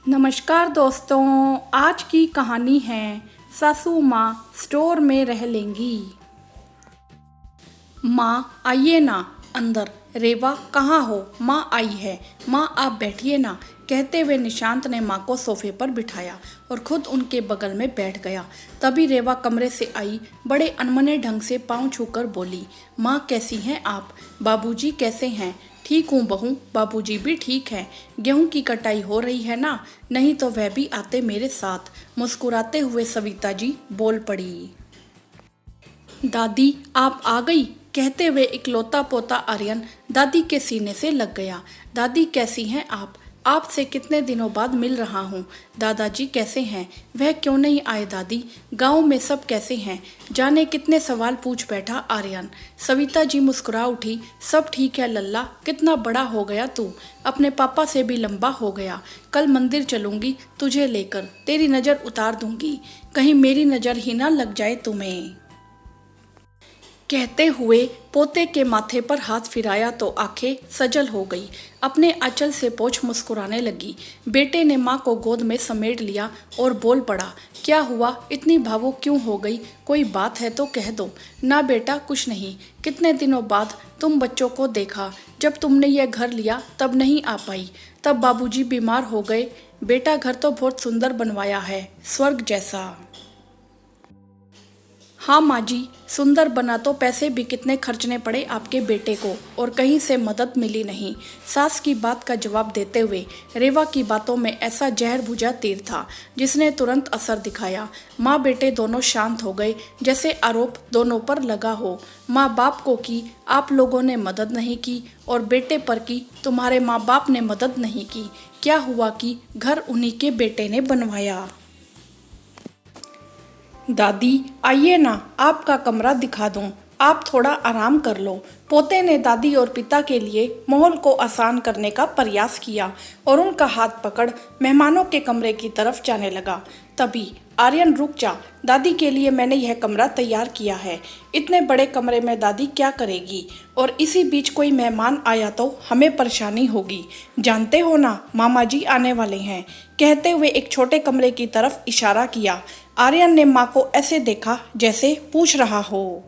नमस्कार दोस्तों, आज की कहानी है सासू माँ स्टोर में रह लेंगी। माँ आइए ना अंदर। रेवा कहाँ हो? माँ आई है। माँ आप बैठिए ना, कहते हुए निशांत ने माँ को सोफे पर बिठाया और खुद उनके बगल में बैठ गया। तभी रेवा कमरे से आई, बड़े अनमने ढंग से पाँव छूकर बोली, माँ कैसी हैं आप? बाबूजी कैसे हैं? ठीक हूँ बहू, बाबूजी भी ठीक हैं। गेहूं की कटाई हो रही है ना, नहीं तो वह भी आते मेरे साथ। मुस्कुराते हुए सविता जी बोल पड़ी। दादी आप आ गई, कहते हुए इकलौता पोता आर्यन दादी के सीने से लग गया। दादी कैसी हैं आप? आपसे कितने दिनों बाद मिल रहा हूँ। दादाजी कैसे हैं? वह क्यों नहीं आए दादी? गांव में सब कैसे हैं? जाने कितने सवाल पूछ बैठा आर्यन। सविता जी मुस्कुरा उठी, सब ठीक है लल्ला, कितना बड़ा हो गया तू, अपने पापा से भी लंबा हो गया। कल मंदिर चलूंगी तुझे लेकर, तेरी नज़र उतार दूंगी, कहीं मेरी नज़र ही ना लग जाए तुम्हें। कहते हुए पोते के माथे पर हाथ फिराया तो आंखें सजल हो गई। अपने आंचल से पोंछ मुस्कुराने लगी। बेटे ने माँ को गोद में समेट लिया और बोल पड़ा, क्या हुआ, इतनी भावुक क्यों हो गई? कोई बात है तो कह दो ना। बेटा कुछ नहीं, कितने दिनों बाद तुम बच्चों को देखा। जब तुमने यह घर लिया तब नहीं आ पाई, तब बाबूजी बीमार हो गए। बेटा घर तो बहुत सुंदर बनवाया है, स्वर्ग जैसा। हाँ माँ जी, सुंदर बना तो पैसे भी कितने खर्चने पड़े आपके बेटे को, और कहीं से मदद मिली नहीं। सास की बात का जवाब देते हुए रेवा की बातों में ऐसा जहर भुजा तीर था जिसने तुरंत असर दिखाया। माँ बेटे दोनों शांत हो गए, जैसे आरोप दोनों पर लगा हो। माँ बाप को की आप लोगों ने मदद नहीं की, और बेटे पर की तुम्हारे माँ बाप ने मदद नहीं की। क्या हुआ कि घर उन्हीं के बेटे ने बनवाया। दादी आइए ना, आपका कमरा दिखा दूं, आप थोड़ा आराम कर लो। पोते ने दादी और पिता के लिए माहौल को आसान करने का प्रयास किया और उनका हाथ पकड़ मेहमानों के कमरे की तरफ जाने लगा। तभी आर्यन रुक जा, दादी के लिए मैंने यह कमरा तैयार किया है। इतने बड़े कमरे में दादी क्या करेगी, और इसी बीच कोई मेहमान आया तो हमें परेशानी होगी। जानते हो ना, मामा जी आने वाले हैं। कहते हुए एक छोटे कमरे की तरफ इशारा किया। आर्यन ने माँ को ऐसे देखा जैसे पूछ रहा हो,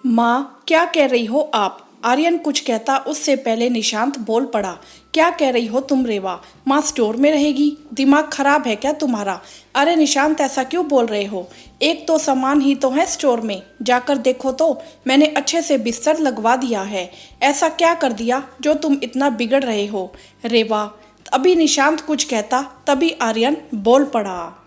माँ क्या कह रही हो आप? आर्यन कुछ कहता उससे पहले निशांत बोल पड़ा, क्या कह रही हो तुम रेवा? माँ स्टोर में रहेगी? दिमाग खराब है क्या तुम्हारा? अरे निशांत ऐसा क्यों बोल रहे हो? एक तो सामान ही तो है स्टोर में, जाकर देखो तो मैंने अच्छे से बिस्तर लगवा दिया है। ऐसा क्या कर दिया जो तुम इतना बिगड़ रहे हो? रेवा अभी निशांत कुछ कहता तभी आर्यन बोल पड़ा,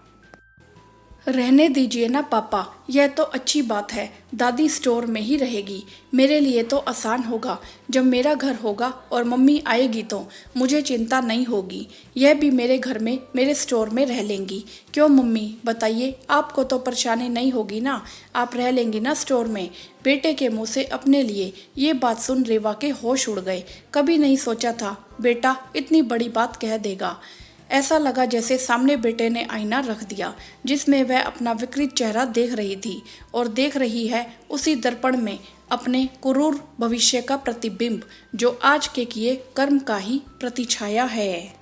रहने दीजिए ना पापा, यह तो अच्छी बात है। दादी स्टोर में ही रहेगी, मेरे लिए तो आसान होगा। जब मेरा घर होगा और मम्मी आएगी तो मुझे चिंता नहीं होगी। यह भी मेरे घर में मेरे स्टोर में रह लेंगी। क्यों मम्मी बताइए, आपको तो परेशानी नहीं होगी ना? आप रह लेंगी ना स्टोर में? बेटे के मुँह से अपने लिए ये बात सुन रेवा के होश उड़ गए। कभी नहीं सोचा था बेटा इतनी बड़ी बात कह देगा। ऐसा लगा जैसे सामने बेटे ने आईना रख दिया जिसमें वह अपना विकृत चेहरा देख रही थी, और देख रही है उसी दर्पण में अपने क्रूर भविष्य का प्रतिबिंब, जो आज के किए कर्म का ही प्रतिछाया है।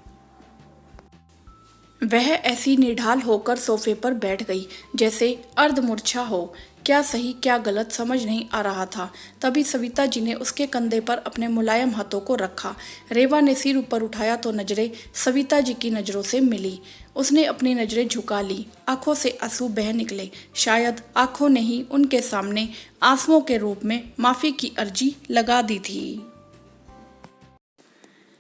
वह ऐसी निढाल होकर सोफे पर बैठ गई जैसे अर्धमूर्छा हो। क्या सही क्या गलत समझ नहीं आ रहा था। तभी सविता जी ने उसके कंधे पर अपने मुलायम हाथों को रखा। रेवा ने सिर ऊपर उठाया तो नजरें सविता जी की नज़रों से मिली। उसने अपनी नज़रें झुका ली, आंखों से आंसू बह निकले। शायद आंखों ने ही उनके सामने आंसुओं के रूप में माफ़ी की अर्जी लगा दी थी।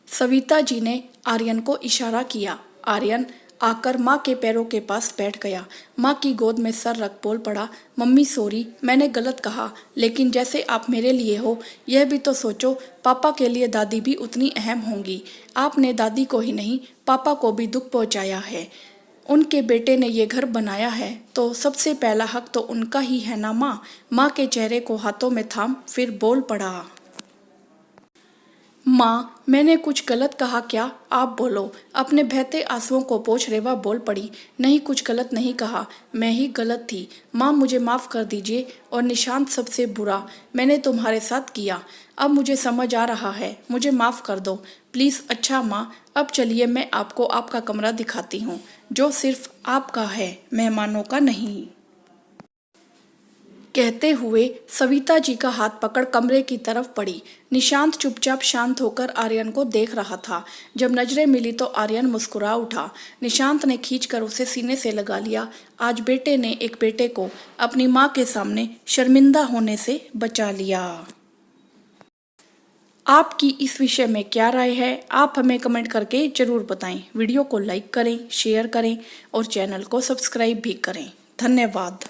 सविता जी ने आर्यन को इशारा किया। आर्यन आकर माँ के पैरों के पास बैठ गया। माँ की गोद में सर रख बोल पड़ा, मम्मी सॉरी, मैंने गलत कहा, लेकिन जैसे आप मेरे लिए हो यह भी तो सोचो, पापा के लिए दादी भी उतनी अहम होंगी। आपने दादी को ही नहीं पापा को भी दुख पहुँचाया है। उनके बेटे ने ये घर बनाया है तो सबसे पहला हक तो उनका ही है ना माँ? माँ के चेहरे को हाथों में थाम फिर बोल पड़ा, माँ, मैंने कुछ गलत कहा क्या? आप बोलो। अपने बहते आंसुओं को पोंछ रेवा बोल पड़ी। नहीं, कुछ गलत नहीं कहा, मैं ही गलत थी। माँ, मुझे माफ़ कर दीजिए। और निशांत, सबसे बुरा मैंने तुम्हारे साथ किया। अब मुझे समझ आ रहा है, मुझे माफ़ कर दो प्लीज़। अच्छा माँ, अब चलिए मैं आपको आपका कमरा दिखाती हूँ, जो सिर्फ आपका है, मेहमानों का नहीं। कहते हुए सविता जी का हाथ पकड़ कमरे की तरफ बढ़ी। निशांत चुपचाप शांत होकर आर्यन को देख रहा था। जब नजरें मिली तो आर्यन मुस्कुरा उठा। निशांत ने खींचकर उसे सीने से लगा लिया। आज बेटे ने एक बेटे को अपनी माँ के सामने शर्मिंदा होने से बचा लिया। आपकी इस विषय में क्या राय है? आप हमें कमेंट करके जरूर बताएं। वीडियो को लाइक करें, शेयर करें और चैनल को सब्सक्राइब भी करें। धन्यवाद।